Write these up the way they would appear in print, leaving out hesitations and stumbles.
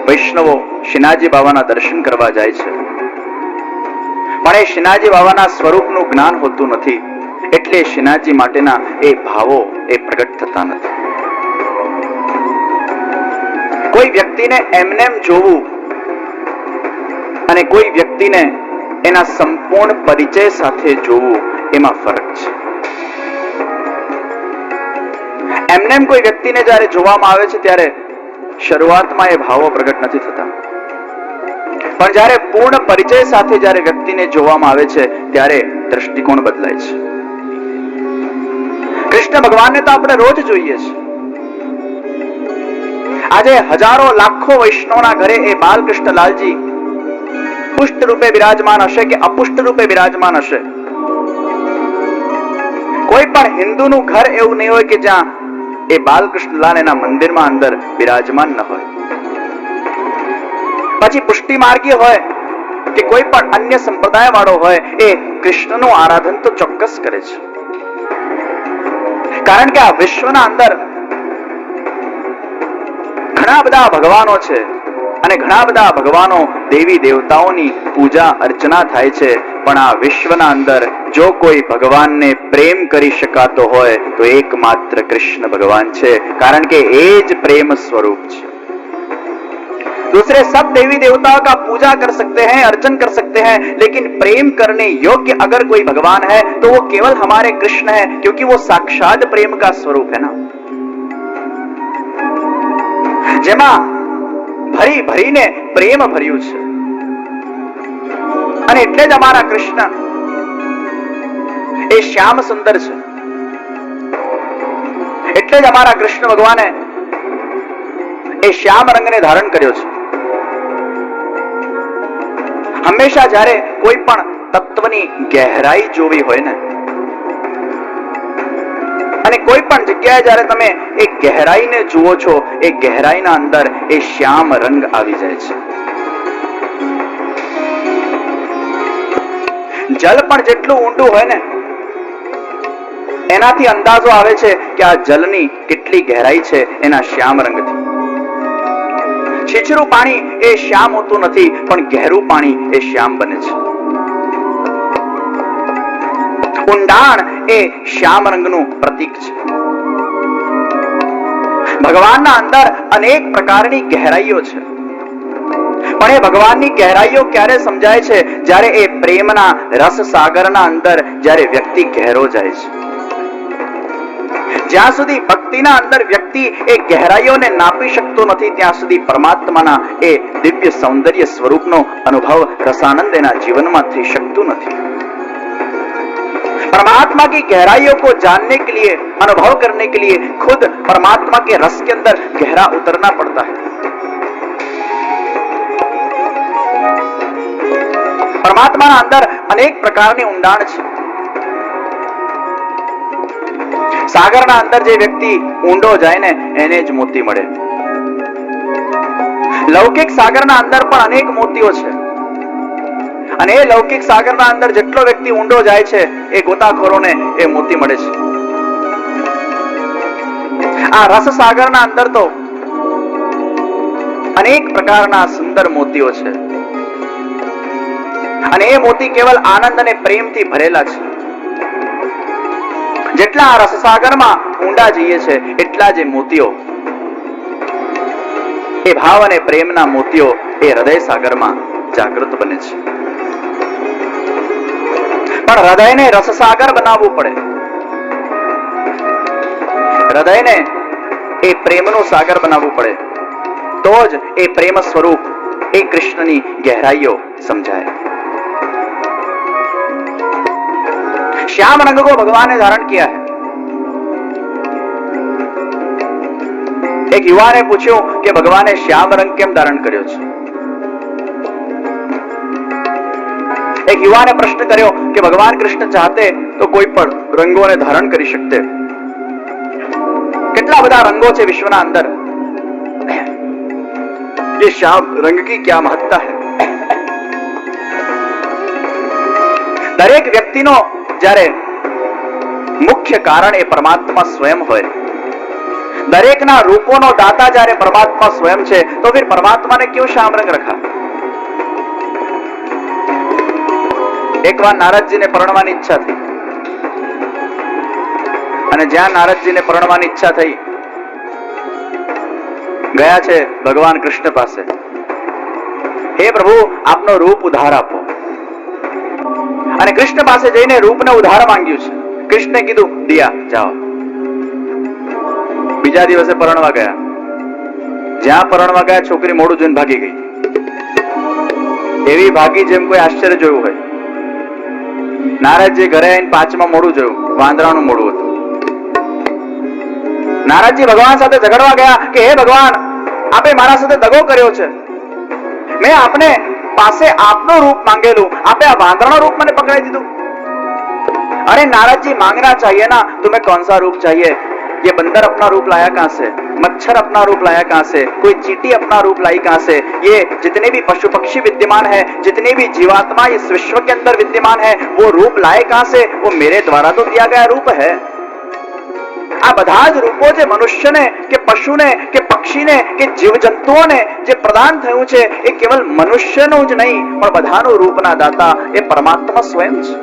વૈષ્ણવો શ્રીનાથજી બાવાના દર્શન કરવા જાય છે, પણ એ શ્રીનાથજી બાવાના સ્વરૂપનું જ્ઞાન હોતું નથી, એટલે શ્રીનાથજી માટેના એ ભાવો એ પ્રગટ થતા નથી. કોઈ વ્યક્તિને એમનેમ જોવું અને કોઈ વ્યક્તિને એના સંપૂર્ણ પરિચય સાથે જોવું, એમાં ફરક છે. એમનેમ કોઈ વ્યક્તિને જ્યારે જોવામાં આવે છે ત્યારે શરૂઆતમાં એ ભાવો પ્રગટ નથી થતા, પણ જ્યારે પૂર્ણ પરિચય સાથે જ્યારે વ્યક્તિને જોવામાં આવે છે ત્યારે દ્રષ્ટિકોણ બદલાય છે. કૃષ્ણ ભગવાનને તો આપણે રોજ જોઈએ છીએ. આજે હજારો લાખો વૈષ્ણવના ઘરે એ બાલકૃષ્ણલાલજી પુષ્ટ રૂપે બિરાજમાન હશે કે અપુષ્ટ રૂપે બિરાજમાન હશે. કોઈ પણ હિન્દુનું ઘર એવું નહીં હોય કે જ્યાં એ બાલકૃષ્ણલાલ એના મંદિરમાં અંદર બિરાજમાન ન હોય. પછી પુષ્ટિ માર્ગી હોય કે કોઈ પણ અન્ય સંપ્રદાય વાળો હોય, એ કૃષ્ણનું આરાધન તો ચોક્કસ કરે છે. કારણ કે આ વિશ્વના અંદર ઘણા બધા ભગવાનો છે અને ઘણા બધા ભગવાનો દેવી દેવતાઓની પૂજા અર્ચના થાય છે, પણ આ વિશ્વના અંદર જો કોઈ ભગવાનને પ્રેમ કરી શકાતો હોય તો એકમાત્ર કૃષ્ણ ભગવાન છે, કારણ કે એ જ પ્રેમ સ્વરૂપ છે. दूसरे सब देवी देवताओं का पूजा कर सकते हैं, अर्चन कर सकते हैं, लेकिन प्रेम करने योग्य अगर कोई भगवान है तो वो केवल हमारे कृष्ण है, क्योंकि वो साक्षात प्रेम का स्वरूप है ना. જેમાં ભરી ભરીને પ્રેમ ભર્યું છે, અને એટલે જ અમારા કૃષ્ણ એ શ્યામ સુંદર છે. એટલે જ અમારા કૃષ્ણ ભગવાને એ શ્યામ રંગને ધારણ કર્યો છે. હંમેશા જ્યારે કોઈ પણ તત્વની ગહેરાઈ જોવી હોય ને, અને કોઈ પણ જગ્યાએ જ્યારે તમે એ ગહેરાઈને જુઓ છો, એ ગહેરાઈના અંદર એ શ્યામ રંગ આવી જાય છે. જલ પણ જેટલું ઊંડું હોય ને, એનાથી અંદાજો આવે છે કે આ જલની કેટલી ગહેરાઈ છે એના શ્યામ રંગથી. છીછરું પાણી એ શ્યામ હોતું નથી, પણ ગહેરું પાણી એ શ્યામ બને છે. ઊંડાણ એ શ્યામ રંગનું પ્રતીક છે. ભગવાનના અંદર અનેક પ્રકારની ગહેરાઈઓ છે, પણ એ ભગવાનની ગહેરાઈઓ ક્યારે સમજાય છે? જ્યારે એ પ્રેમના રસ સાગરના અંદર જ્યારે વ્યક્તિ ગહેરો જાય છે. જ્યાં સુધી ભક્તિના અંદર વ્યક્તિ એ ગહેરાઈઓને નાપી શકતો નથી, ત્યાં સુધી પરમાત્માના એ દિવ્ય સૌંદર્ય સ્વરૂપનો અનુભવ રસાનંદ એના જીવનમાં થઈ શકતું નથી. परमात्मा की गहराइयों को जानने के लिए, अनुभव करने के लिए खुद परमात्मा के रस के अंदर गहरा उतरना पड़ता है. परमात्माના અંદર અનેક પ્રકારની ઊંડાણ છે. સાગરના અંદર જે વ્યક્તિ ઊંડો જાય ને, એને જ મોતી મળે. લૌકિક સાગરના અંદર પણ અનેક મોતીઓ છે, અને એ લૌકિક સાગરના અંદર જેટલો વ્યક્તિ ઊંડો જાય છે, એ ગોતાખોરોને એ મોતી મળે છે. આ રસ સાગરના અંદર તો અનેક પ્રકારના સુંદર મોતીઓ છે, અને એ મોતી કેવલ આનંદ અને પ્રેમથી ભરેલા છે. જેટલા આ રસસાગરમાં ઊંડા જઈએ છે, એટલા જ મોતીઓ, એ ભાવ અને પ્રેમના મોતીઓ એ હૃદય સાગરમાં જાગૃત બને છે. પણ હૃદયને રસસાગર બનાવવું પડે. હૃદયને એ પ્રેમનો સાગર બનાવવું પડે, તો જ એ પ્રેમ સ્વરૂપ એ કૃષ્ણની ગહેરાઈઓ સમજાય. श्याम रंग को भगवान ने धारण किया है. एक युवा ने पूछ्યું કે ભગવાને શ્યામ રંગ કેમ ધારણ કર્યો છે? એક યુવાને પ્રશ્ન કર્યો કે ભગવાન કૃષ્ણ ચાહતે તો કોઈ પણ રંગોને ધારણ કરી શકતે. કેટલા બધા રંગો છે વિશ્વના અંદર, ये श्याम रंग की क्या महत्ता है? દરેક વ્યક્તિનો જ્યારે મુખ્ય કારણ એ પરમાત્મા સ્વયં હોય, દરેકના રૂપોનો દાતા જ્યારે પરમાત્મા સ્વયં છે, તો फिर પરમાત્માને ક્यों શ્યામ રંગ રખા? એકવાર નારદજીને પરણવાની ઈચ્છા થઈ, અને જ્યાં નારદજીને પરણવાની ઈચ્છા થઈ, ગયા છે ભગવાન કૃષ્ણ પાસે. હે પ્રભુ, આપનો રૂપ ઉધાર આપો. અને કૃષ્ણ પાસે જઈને રૂપને ઉધાર માંગ્યું છે. કૃષ્ણે કીધું, દિયા જાઓ. બીજા દિવસે પરણવા ગયા. જ્યાં પરણવા ગયા, છોકરી મોડું જોઈને ભાગી ગઈ. એવી ભાગી જેમ કોઈ આશ્ચર્ય જોયું હોય. નારદજી ઘરે આવીને પાંચમાં મોડું જોયું, વાંદરાનું મોડું હતું. નારદજી ભગવાન સાથે ઝઘડવા ગયા કે હે ભગવાન, આપે મારા સાથે દગો કર્યો છે. મેં આપને પાસે આપનું રૂપ માંગેલું, આપે આ વાંદરાનું રૂપ મને પકડાઈ દીધું. अरे नारद जी, मांगना चाहिए ना, तुम्हें कौन सा रूप चाहिए? ये बंदर अपना रूप लाया कहां से? मच्छर अपना रूप लाया कहां से? कोई चींटी अपना रूप लाई कहां से? ये जितने भी पशु पक्षी विद्यमान है, जितने भी जीवात्मा इस विश्व के अंदर विद्यमान है, वो रूप लाए कहां से? वो मेरे द्वारा तो दिया गया रूप है. આ બધા જ રૂપો જે મનુષ્યને કે પશુને કે પક્ષીને કે જીવજંતુઓને જે પ્રદાન થયું છે, એ કેવલ મનુષ્યનું જ નહીં, પણ બધાનું રૂપના દાતા એ પરમાત્મા સ્વયં છે.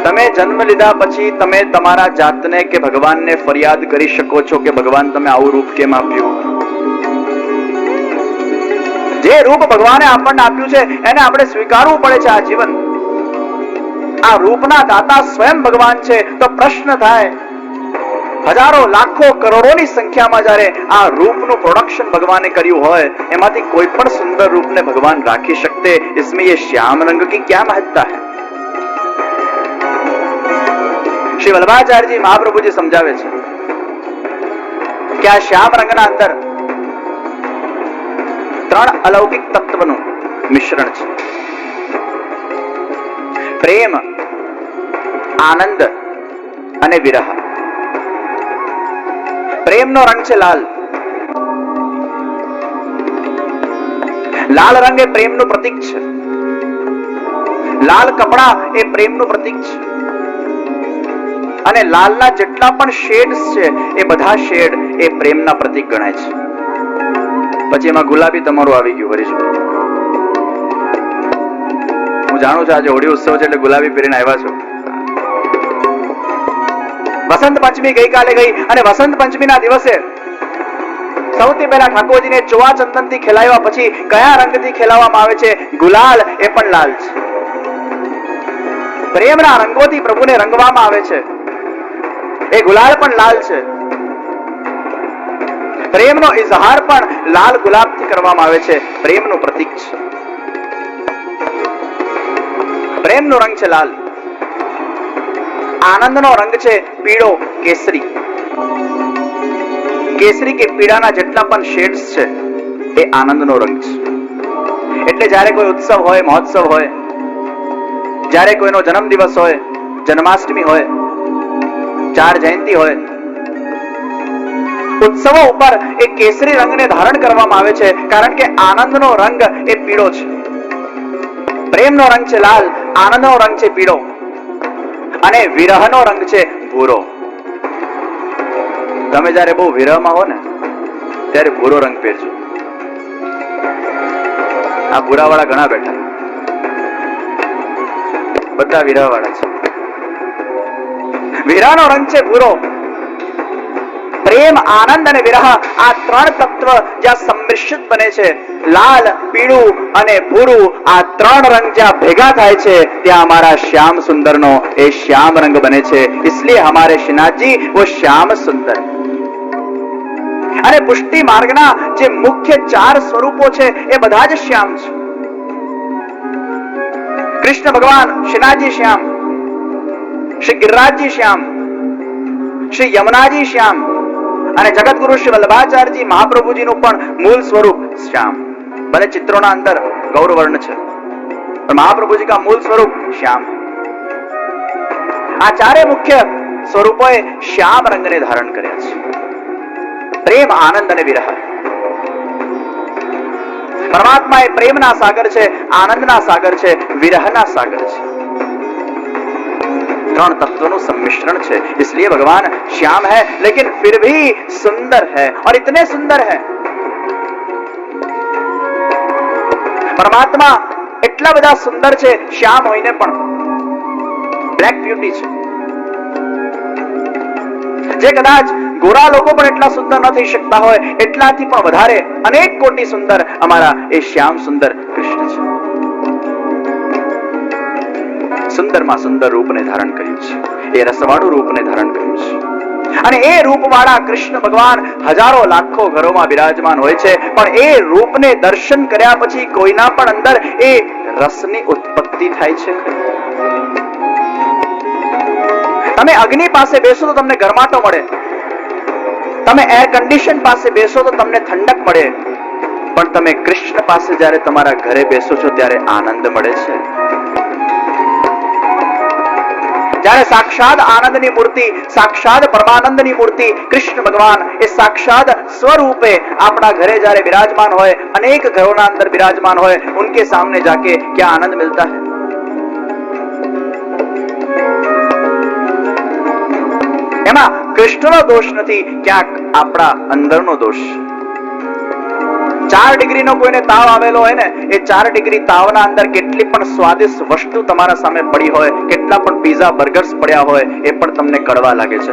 તમે જન્મ લીધા પછી તમે તમારા જાતને કે ભગવાનને ફરિયાદ કરી શકો છો કે ભગવાન તમે આવું રૂપ કેમ આપ્યું? જે રૂપ ભગવાને આપણને આપ્યું છે એને આપણે સ્વીકારવું પડે છે. આ જીવન, આ રૂપના દાતા સ્વયં ભગવાન છે. તો પ્રશ્ન થાય, હજારો લાખો કરોડોની સંખ્યામાં જ્યારે આ રૂપનું પ્રોડક્શન ભગવાને કર્યું હોય, એમાંથી કોઈ પણ સુંદર રૂપને ભગવાન રાખી શકતે? इसमें ये श्याम रंग की क्या महत्ता है? શ્રી વલ્લભાચાર્યજી મહાપ્રભુજી સમજાવે છે કે આ શ્યામ રંગના અંદર ત્રણ અલૌકિક તત્વનું મિશ્રણ છે. પ્રેમ, આનંદ અને વિરહ. પ્રેમનો રંગ છે લાલ. લાલ રંગ એ પ્રેમનું પ્રતીક છે. લાલ કપડા એ પ્રેમનું પ્રતીક છે. અને લાલના જેટલા પણ શેડ્સ છે, એ બધા શેડ એ પ્રેમના પ્રતીક ગણાય છે. પછી એમાં ગુલાબી તમારું આવી ગયું હરીશભાઈ. હું જાણું છું આજે હોળી ઉત્સવ છે એટલે ગુલાબી પહેરીને આવ્યા છો. વસંત પંચમી ગઈકાલે ગઈ, અને વસંત પંચમીના દિવસે સૌથી પહેલા ઠાકોરજીને ચોવા ચંદનથી ખેલાવ્યા પછી કયા રંગથી ખેલાવવામાં આવે છે? ગુલાલ. એ પણ લાલ છે. પ્રેમના રંગોથી પ્રભુને રંગવામાં આવે છે. એ ગુલાલ પણ લાલ છે. પ્રેમનો ઇઝહાર પણ લાલ ગુલાબથી કરવામાં આવે છે. પ્રેમનું પ્રતીક છે. પ્રેમનો રંગ છે લાલ. આનંદનો રંગ છે પીળો, કેસરી. કેસરી કે પીળાના જેટલા પણ શેડ્સ છે એ આનંદનો રંગ છે. એટલે જ્યારે કોઈ ઉત્સવ હોય, મહોત્સવ હોય, જ્યારે કોઈનો જન્મદિવસ હોય, જન્માષ્ટમી હોય, ચાર જયંતી હોય, ઉત્સવો ઉપર એ કેસરી રંગને ધારણ કરવામાં આવે છે, કારણ કે આનંદનો રંગ એ પીળો છે, પ્રેમનો રંગ છે લાલ, આનંદનો રંગ છે પીળો, અને વિરહનો રંગ છે ભૂરો. તમે જયારે બહુ વિરહમાં હો ને ત્યારે ભૂરો રંગ પહેરજો. આ ભૂરાવાળા ઘણા બેઠા, બધા વિરહવાળા છે. વિરહનો રંગ છે ભૂરો. પ્રેમ, આનંદ અને વિરહ, આ ત્રણ તત્વ જ્યાં સંમિશ્રિત બને છે, લાલ, પીળું અને ભૂરું, આ ત્રણ રંગ જ્યાં ભેગા થાય છે, ત્યાં हमारा श्याम सुंदरનો એ श्याम रंग बने છે. इसलिए हमारे श्रीनाथजी वो श्याम सुंदर. અને પુષ્ટિ માર્ગના જે મુખ્ય ચાર સ્વરૂપો છે એ બધા જ શ્યામ છે. કૃષ્ણ ભગવાન શ્રીનાથજી શ્યામ, શ્રી ગિરિરાજજી શ્યામ, શ્રી યમુનાજી શ્યામ, અને જગતગુરુ શ્રી વલ્લભાચાર્યજી મહાપ્રભુજીનું પણ મૂળ સ્વરૂપ શ્યામ. ભલે ચિત્રોના અંદર ગૌરવર્ણ છે, પણ મહાપ્રભુજી કા મૂળ સ્વરૂપ શ્યામ. આ ચારે મુખ્ય સ્વરૂપોએ શ્યામ રંગને ધારણ કર્યા છે. પ્રેમ, આનંદ અને વિરહ. પરમાત્મા એ પ્રેમના સાગર છે, આનંદના સાગર છે, વિરહના સાગર છે. ત્રણ તત્વોનું सम्मिश्रण છે, इसलिए भगवान श्याम है लेकिन फिर भी सुंदर है और इतने सुंदर है। परमात्मा એટલા બધા સુંદર છે, શ્યામ હોઈને પણ બ્લેક બ્યુટી છે, જે કદાચ ગોરા લોકો પણ એટલા સુંદર ન થઈ શકતા હોય એટલાથી પણ વધારે અનેક કોટી સુંદર અમારા એ શ્યામ સુંદર કૃષ્ણ છે। સુંદરમાં સુંદર રૂપને ધારણ કર્યું છે, એ રસવાળું રૂપને ધારણ કર્યું છે અને એ રૂપવાળા કૃષ્ણ ભગવાન હજારો લાખો ઘરોમાં બિરાજમાન હોય છે, પણ એ રૂપને દર્શન કર્યા પછી કોઈના પણ અંદર એ રસની ઉત્પત્તિ થાય છે। તમે અગ્નિ પાસે બેસો તો તમને ગરમાટો મળે, તમે એર કન્ડિશન પાસે બેસો તો તમને ઠંડક મળે, પણ તમે કૃષ્ણ પાસે જ્યારે તમારા ઘરે બેસો છો ત્યારે આનંદ મળે છે। જ્યારે સાક્ષાત આનંદની મૂર્તિ, સાક્ષાત પરમાનંદની મૂર્તિ કૃષ્ણ ભગવાન એ સાક્ષાત સ્વરૂપે આપણા ઘરે જ્યારે બિરાજમાન હોય, અનેક ઘરોના અંદર બિરાજમાન હોય, ઉનકે સાमने जाके क्या आनंद मिलता है। એમાં કૃષ્ણનો દોષ નથી, ક્યાંક આપણા અંદરનો દોષ। 4 ડિગ્રીનો કોઈને તાવ આવેલો હોય ને, એ 4 ડિગ્રી તાવના અંદર કેટલી પણ સ્વાદિષ્ટ વસ્તુ તમારા સામે પડી હોય, કેટલા પણ પીઝા બર્ગર્સ પડ્યા હોય, એ પણ તમને કડવા લાગે છે।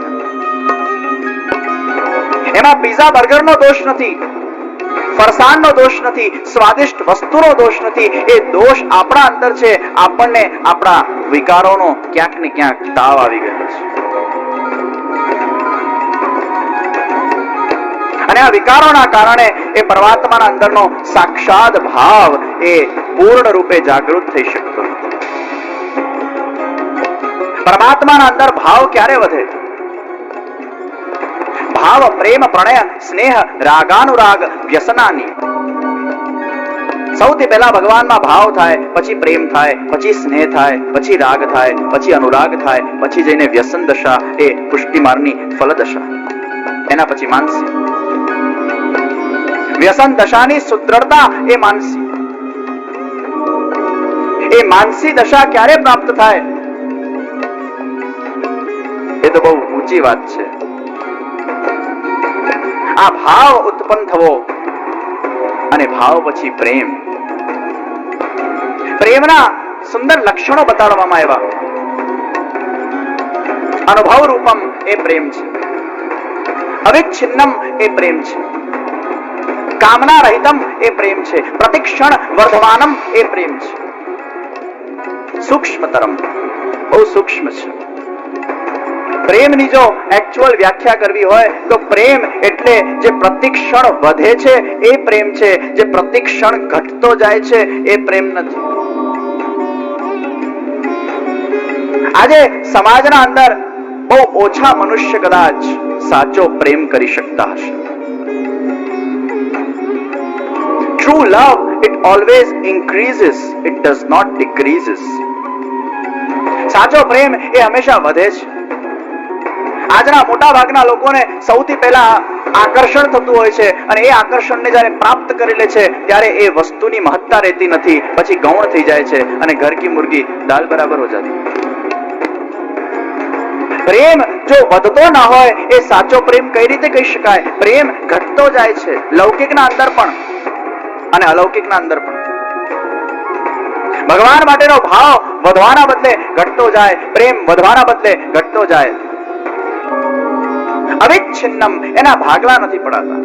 એમાં પીઝા બર્ગરનો દોષ નથી, ફરસાણનો દોષ નથી, સ્વાદિષ્ટ વસ્તુનો દોષ નથી, એ દોષ આપણા અંદર છે। આપણને આપણા વિકારોનો ક્યાંક ને ક્યાંક તાવ આવી ગયો છે અને આ વિકારોના કારણે એ પરમાત્માના અંદરનો સાક્ષાત ભાવ એ પૂર્ણ રૂપે જાગૃત થઈ શકતો નથી। પરમાત્માના અંદર ભાવ ક્યારે વધે? ભાવ પ્રેમ પ્રણય સ્નેહ રાગાનુરાગ વ્યસનાની। સૌથી પહેલા ભગવાનમાં ભાવ થાય, પછી પ્રેમ થાય, પછી સ્નેહ થાય, પછી રાગ થાય, પછી અનુરાગ થાય, પછી જઈને વ્યસન દશા એ પુષ્ટિમાર્ગની ફલ દશા, એના પછી માનસી। વ્યસન દશાની સુદ્રઢતા એ માનસી। એ માનસી દશા ક્યારે પ્રાપ્ત થાય? એ તો બહુ ઊંચી વાત છે। આ ભાવ ઉત્પન્ન થવો અને ભાવ પછી પ્રેમ, પ્રેમના સુંદર લક્ષણો બતાડવામાં આવ્યા। અનુભવ રૂપમ એ પ્રેમ છે, અવિચ્છિન્નમ એ પ્રેમ છે, કામના રહિતમ એ પ્રેમ છે, પ્રતિક્ષણ વર્ધમાનમ એ પ્રેમ છે, સૂક્ષ્મતરમ બહુ સૂક્ષ્મ છે। પ્રેમની જો એક્ચ્યુઅલ વ્યાખ્યા કરવી હોય તો પ્રેમ એટલે જે પ્રતિક્ષણ વધે છે એ પ્રેમ છે, જે પ્રતિક્ષણ ઘટતો જાય છે એ પ્રેમ નથી। આજે સમાજના અંદર બહુ ઓછા મનુષ્ય કદાચ સાચો પ્રેમ કરી શકતા હશે। True love, it always increases, it does not decreases. સાચો પ્રેમ એ હંમેશા વધે છે। આજના મોટા ભાગના લોકોને સૌથી પહેલા આકર્ષણ થતું હોય છે અને એ આકર્ષણને જ્યારે પ્રાપ્ત કરી લે છે ત્યારે એ વસ્તુની મહત્તા રહેતી નથી, પછી ગૌણ થઈ જાય છે અને ઘર કી મુર્ગી દાલ બરાબર હો જાતી। પ્રેમ જો વધતો ના હોય એ સાચો પ્રેમ કઈ રીતે કહી શકાય? પ્રેમ ઘટતો જાય છે, લૌકિકના અંદર પણ અને અલૌકિકના અંદર પણ। ભગવાન માટેનો ભાવ વધવાના બદલે ઘટતો જાય, પ્રેમ વધવાના બદલે ઘટતો જાય। અવિચ્છિન્નમ એના ભાગલા નથી પડાતા।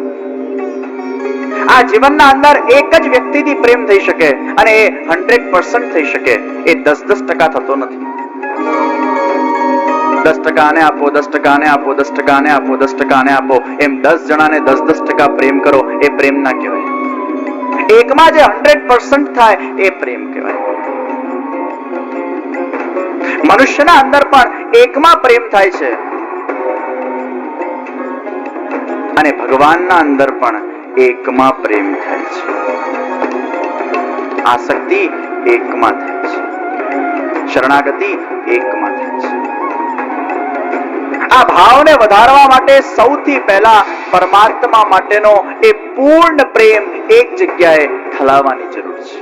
આ જીવનના અંદર એક જ વ્યક્તિથી પ્રેમ થઈ શકે અને એ 100% થઈ શકે, એ 10% થતો નથી। 10% આને આપો, 10% આને આપો, 10% આને આપો, 10% આને આપો, એમ 10 જણાને 10% પ્રેમ કરો, એ પ્રેમ ના કહેવાય। એકમાં જે 100% થાય એ પ્રેમ કહેવાય। મનુષ્યના અંદર પણ એકમાં પ્રેમ થાય છે અને ભગવાનના અંદર પણ એકમાં પ્રેમ થાય છે। આસક્તિ એકમાં થાય છે, શરણાગતિ એકમાં થાય છે। આ ભાવને વધારવા માટે સૌથી પહેલા પરમાત્મા માટેનો એ પૂર્ણ પ્રેમ એક જગ્યાએ ઠલાવવાની જરૂર છે,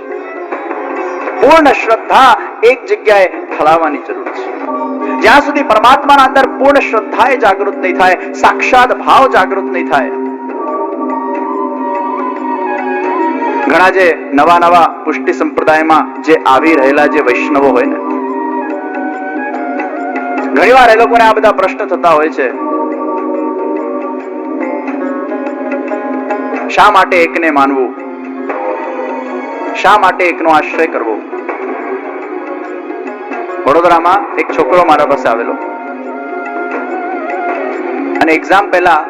પૂર્ણ શ્રદ્ધા એક જગ્યાએ ઠલાવવાની જરૂર છે। જ્યાં સુધી પરમાત્માના અંદર પૂર્ણ શ્રદ્ધા જાગૃત નહીં થાય, સાક્ષાત ભાવ જાગૃત નહીં થાય. ઘણા જે નવા પુષ્ટિ સંપ્રદાયમાં જે આવી રહેલા જે વૈષ્ણવો હોય ને, ઘણીવાર એ લોકોને આ બધા પ્રશ્ન થતા હોય છે. શા માટે એકને માનવું? શા માટે એકનો આશ્રય કરવો? વડોદરામાં એક છોકરો મારા પાસે આવેલો અને એક્ઝામ પહેલા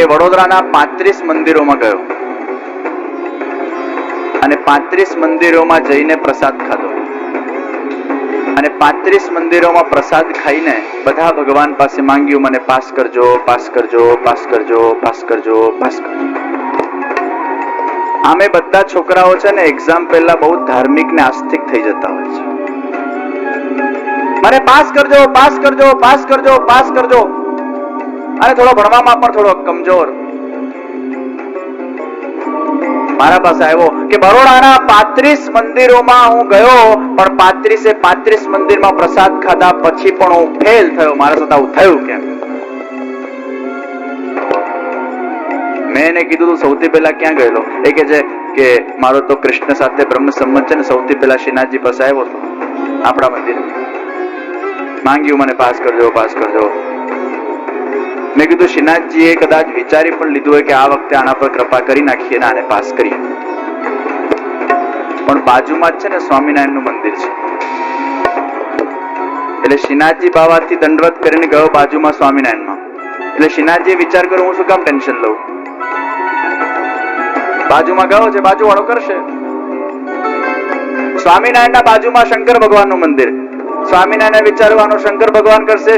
એ વડોદરાના 35 મંદિરોમાં ગયો અને 35 મંદિરોમાં જઈને પ્રસાદ ખાધો અને 35 મંદિરોમાં પ્રસાદ ખાઈને બધા ભગવાન પાસે માંગ્યું, મને પાસ કરજો, પાસ કરજો, પાસ કરજો, પાસ કરજો, પાસ કરજો. આમે બધા છોકરાઓ છે ને એક્ઝામ પહેલા બહુ ધાર્મિક ને આસ્તિક થઈ જતા હોય છે. મને પાસ કરજો, પાસ કરજો, પાસ કરજો, પાસ કરજો. અને થોડો ભણવામાં પણ થોડો કમજોર. મારા પાસે આવ્યો કે બરોડાના 35 મંદિરોમાં હું ગયો, પણ 35 મંદિરમાં પ્રસાદ ખાધા પછી પણ હું ફેલ થયો. મારા સાથે આવું થયું કેમ? મેં એને કીધું તું સૌથી પહેલા ક્યાં ગયેલો? એ કે છે કે મારો તો કૃષ્ણ સાથે બ્રહ્મ સંબંધ છે ને, સૌથી પહેલા શ્રીનાથજી પાસે આવ્યો હતો આપણા મંદિર, માંગ્યું મને પાસ કરજો, પાસ કરજો. મેં કીધું શ્રીનાથજીએ કદાચ વિચારી પણ લીધું હોય કે આ વખતે આના પર કૃપા કરી નાખીએ ને આને પાસ કરીએ, પણ બાજુમાં જ છે ને સ્વામિનારાયણનું મંદિર છે, એટલે શ્રીનાથજી બાવાથી દંડવત કરીને ગયો બાજુમાં સ્વામિનારાયણમાં. એટલે શ્રીનાથજીએ વિચાર કર્યો હું શું કામ ટેન્શન લઉં, બાજુમાં ગયો છે, બાજુ વાળો કરશે. સ્વામિનારાયણના બાજુમાં શંકર ભગવાનનું મંદિર, સ્વામિનારાયણ વિચારવાનું શંકર ભગવાન કરશે.